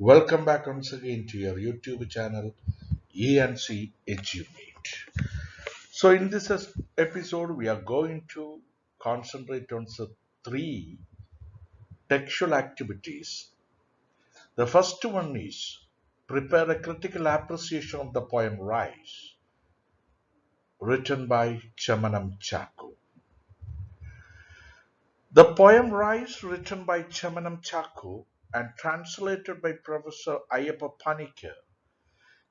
Welcome back once again to your YouTube channel ENC Educate. So in this episode, we are going to concentrate on the three textual activities. The first one is prepare a critical appreciation of the poem Rise, written by Chemmanam Chacko. The poem Rise, written by Chemmanam Chacko and translated by Professor K.Ayyappa Paniker,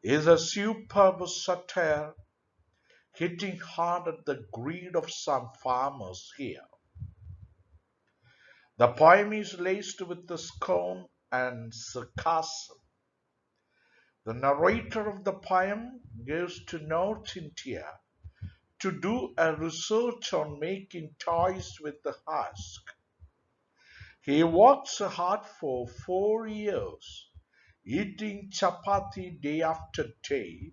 is a superb satire hitting hard at the greed of some farmers here. The poem is laced with the scorn and sarcasm. The narrator of the poem goes to North India to do a research on making toys with the husk. He works hard for 4 years, eating chapati day after day,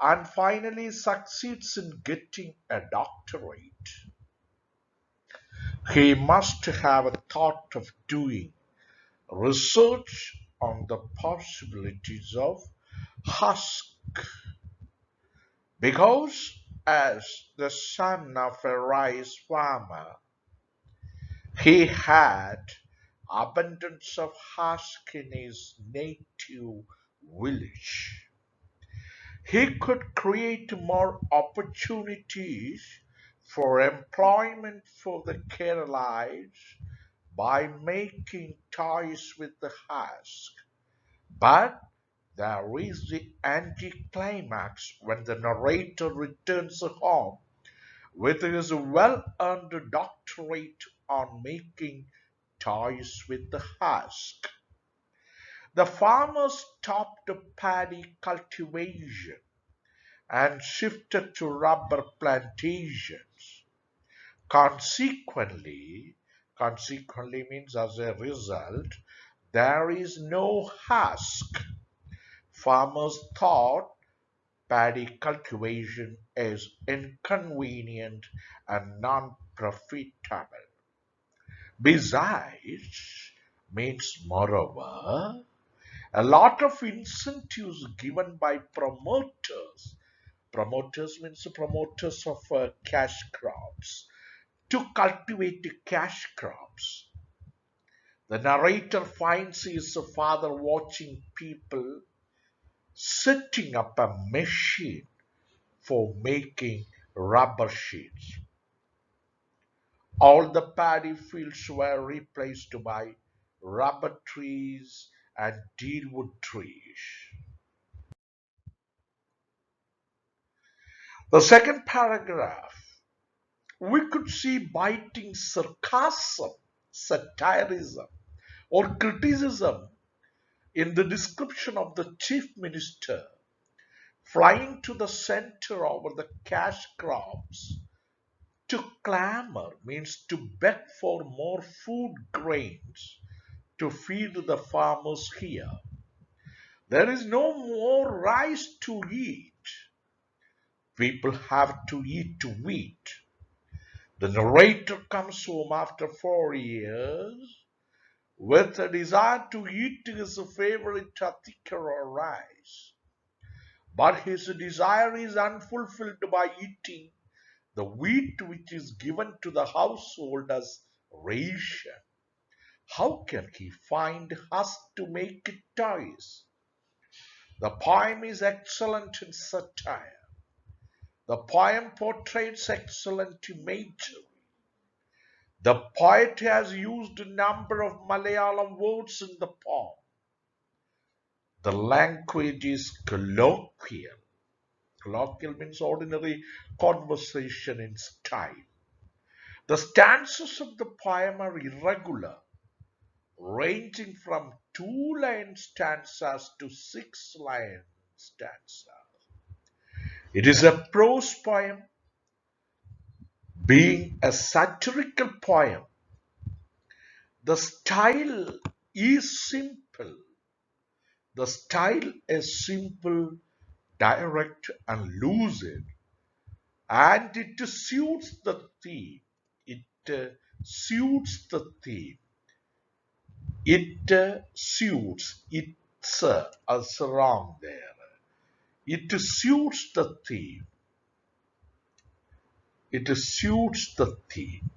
and finally succeeds in getting a doctorate. He must have thought of doing research on the possibilities of husk, because as the son of a rice farmer, he had abundance of husk in his native village. He could create more opportunities for employment for the Keralites by making toys with the husk. But there is the anticlimax when the narrator returns home with his well-earned doctorate on making toys with the husk. The farmer stopped paddy cultivation and shifted to rubber plantations. Consequently, consequently means as a result, there is no husk. Farmers thought paddy cultivation is inconvenient and non-profitable. Besides, means moreover, a lot of incentives given by promoters. Promoters means promoters of cash crops to cultivate cash crops. The narrator finds his father watching people setting up a machine for making rubber sheets. All the paddy fields were replaced by rubber trees and dealwood trees. The second paragraph, we could see biting sarcasm, satirism, or criticism in the description of the chief minister flying to the center over the cash crops to clamor means to beg for more food grains to feed the farmers here. There is no more rice to eat. People have to eat wheat. The narrator comes home after 4 years with a desire to eat his favorite atika or rice. But his desire is unfulfilled by eating the wheat which is given to the household as ration. How can he find husk to make toys? The poem is excellent in satire. The poem portrays excellent imagery. The poet has used a number of Malayalam words in the poem. The language is colloquial. Colloquial means ordinary conversation in style. The stanzas of the poem are irregular, ranging from 2-line stanzas to 6-line stanzas. It is a prose poem, being a satirical poem. The style is simple. The style is simple, direct, and lucid, and it suits the theme. It suits the theme. It suits. It is wrong there. It suits the theme. It suits the theme.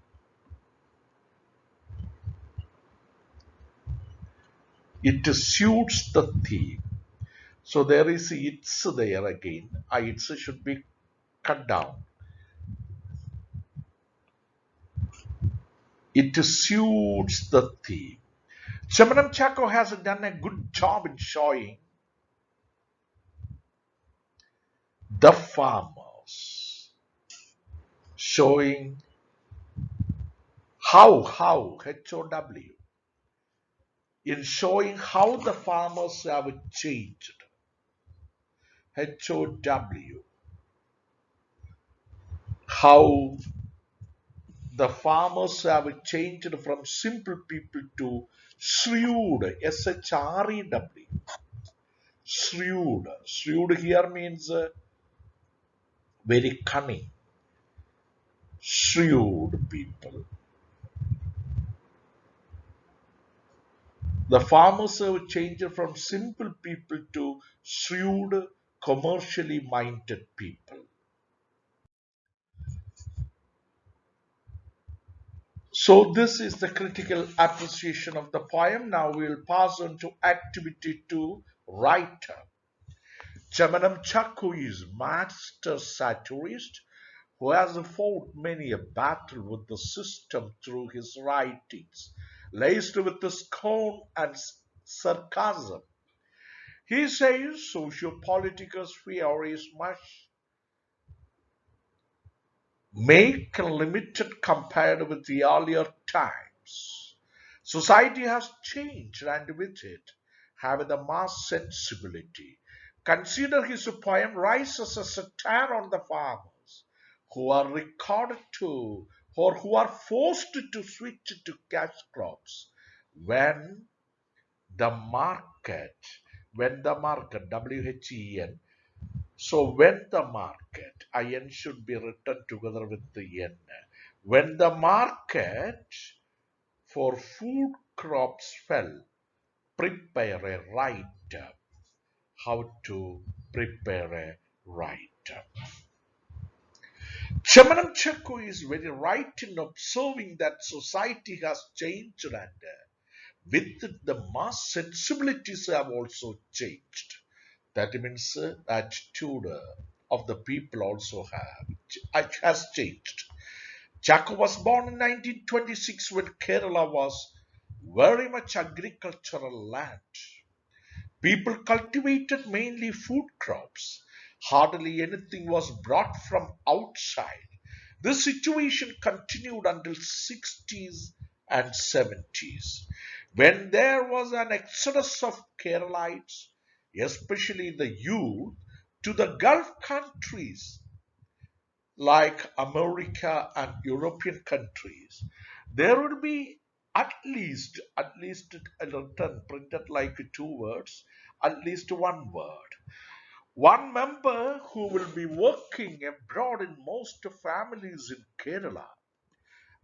It suits the theme. So there is it's there again. It's should be cut down. It suits the theme. Chemmanam Chacko has done a good job in showing the farmers, showing how HOW, in showing how the farmers have changed. HOW, how the farmers have changed from simple people to shrewd, SHREW. Shrewd. Shrewd here means very cunning. Shrewd people. The farmers have changed from simple people to shrewd, commercially minded people. So this is the critical appreciation of the poem. Now we will pass on to activity 2, writer. Chemmanam Chacko is master satirist who has fought many a battle with the system through his writings, laced with scorn and sarcasm. He says socio-political sphere is much make limited compared with the earlier times. Society has changed and with it have the mass sensibility. Consider his poem Rise as a satire on the farmers who are recorded to or who are forced to switch to cash crops when the market, WHEN, so when the market, IN should be written together with the N. When the market for food crops fell, prepare a write-up. How to prepare a write-up. Chemmanam Chacko is very right in observing that society has changed and with it the mass sensibilities have also changed. That means attitude of the people also has changed. Chacko was born in 1926 when Kerala was very much agricultural land. People cultivated mainly food crops. Hardly anything was brought from outside. This situation continued until 60s and 70s, when there was an exodus of Keralites, especially the youth, to the Gulf countries like America and European countries. There would be at least a written printed like 2 words, at least 1 word. One member who will be working abroad in most families in Kerala.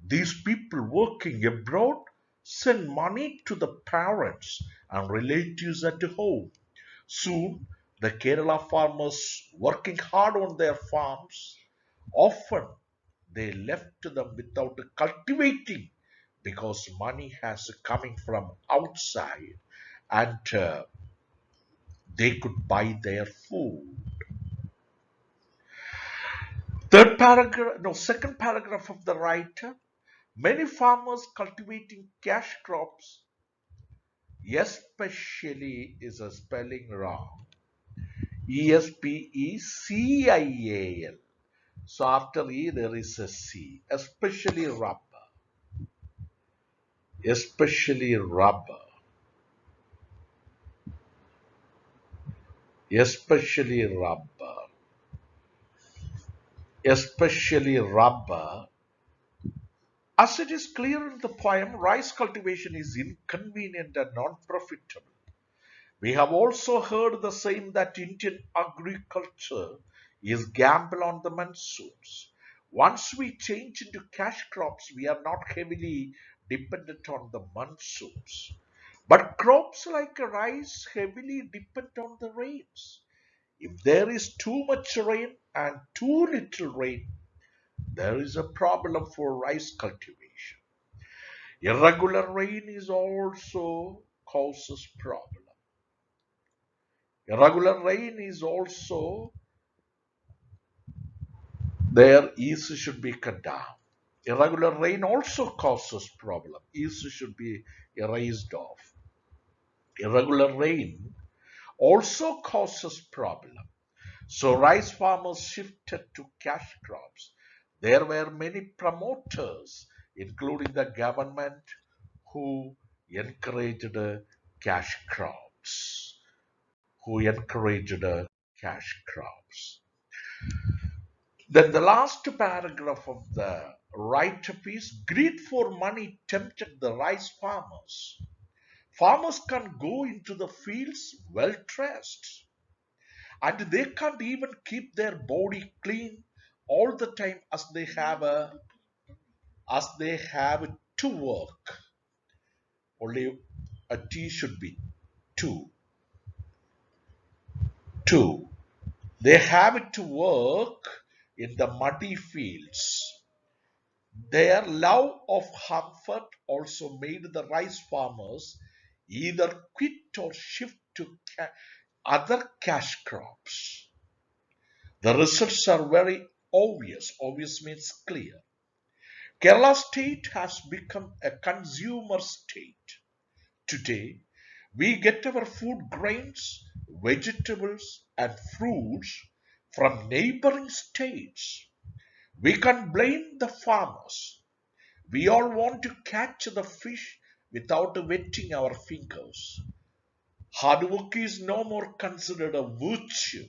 These people working abroad send money to the parents and relatives at home. Soon, the Kerala farmers working hard on their farms, often they left them without cultivating because money has coming from outside and they could buy their food. Second paragraph of the writer. Many farmers cultivating cash crops, especially is a spelling wrong. ESPECIAL. So after E there is a C. Especially rubber, especially rubber, especially rubber. As it is clear in the poem, rice cultivation is inconvenient and non-profitable. We have also heard the same that Indian agriculture is gamble on the monsoons. Once we change into cash crops, we are not heavily dependent on the monsoons. But crops like rice heavily depend on the rains. If there is too much rain and too little rain, there is a problem for rice cultivation. Irregular rain is also causes problem. Irregular rain is also their yields should be cut down. Irregular rain also causes problem. Yields should be erased off. Irregular rain also causes problem. So rice farmers shifted to cash crops. There were many promoters, including the government, who encouraged cash crops. Who encouraged cash crops. Then the last paragraph of the write-up is greed for money tempted the rice farmers. Farmers can go into the fields well dressed and they can't even keep their body clean all the time as they have to work. Only a T should be two. Two. They have to work in the muddy fields. Their love of comfort also made the rice farmers either quit or shift to other cash crops. The results are very obvious. Obvious means clear. Kerala state has become a consumer state. Today, we get our food grains, vegetables, and fruits from neighboring states. We can't blame the farmers. We all want to catch the fish without wetting our fingers. Hard work is no more considered a virtue.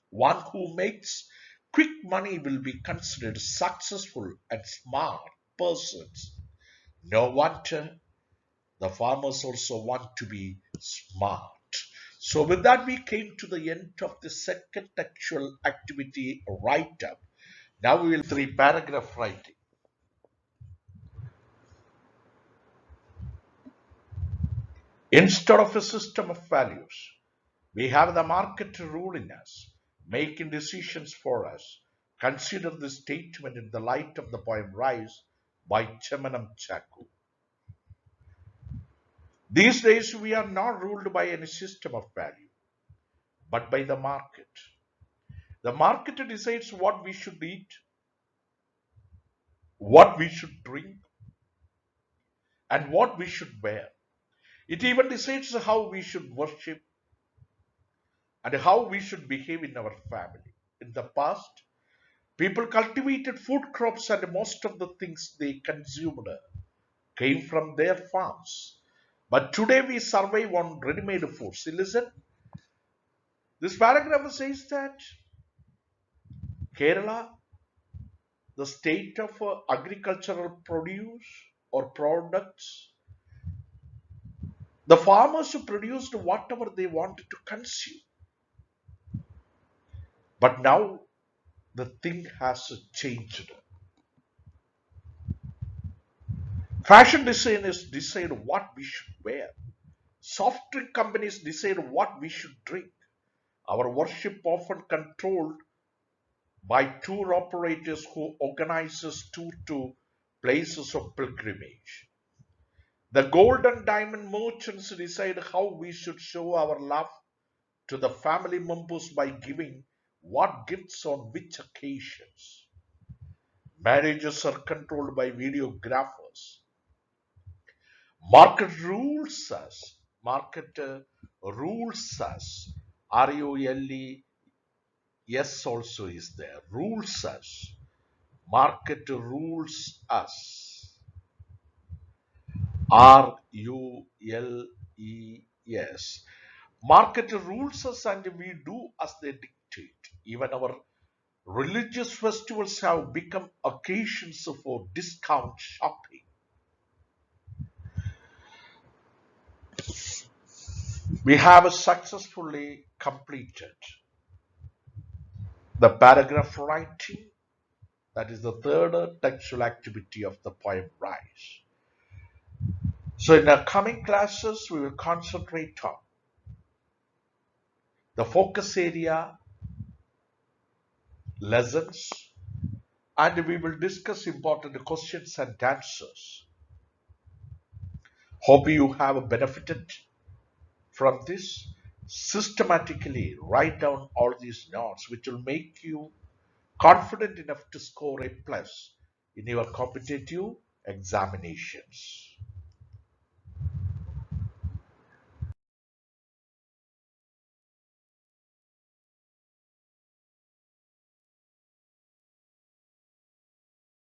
One who makes quick money will be considered successful and smart persons. No wonder the farmers also want to be smart. So with that we came to the end of the second textual activity write-up. Now we will three paragraph writing. Instead of a system of values, we have the market ruling us, making decisions for us. Consider this statement in the light of the poem Rise by Chemmanam Chacko. These days we are not ruled by any system of value, but by the market. The market decides what we should eat, what we should drink, and what we should wear. It even decides how we should worship and how we should behave in our family. In the past, people cultivated food crops and most of the things they consumed came from their farms. But today we survive on ready-made foods. See, listen, this paragraph says that Kerala, the state of agricultural produce or products, the farmers produced whatever they wanted to consume. But now the thing has changed. Fashion designers decide what we should wear. Soft drink companies decide what we should drink. Our worship often controlled by tour operators who organizes tour to places of pilgrimage. The gold and diamond merchants decide how we should show our love to the family members by giving what gifts on which occasions. Marriages are controlled by videographers. Market rules us. Market rules us. RULE, yes, also is there. Rules us. Market rules us. RULES. Market rules us and we do as they dictate. Even our religious festivals have become occasions for discount shopping. We have successfully completed the paragraph writing. That is the third textual activity of the poem Rise. So in our coming classes, we will concentrate on the focus area, lessons, and we will discuss important questions and answers. Hope you have benefited from this. Systematically write down all these notes, which will make you confident enough to score A plus in your competitive examinations.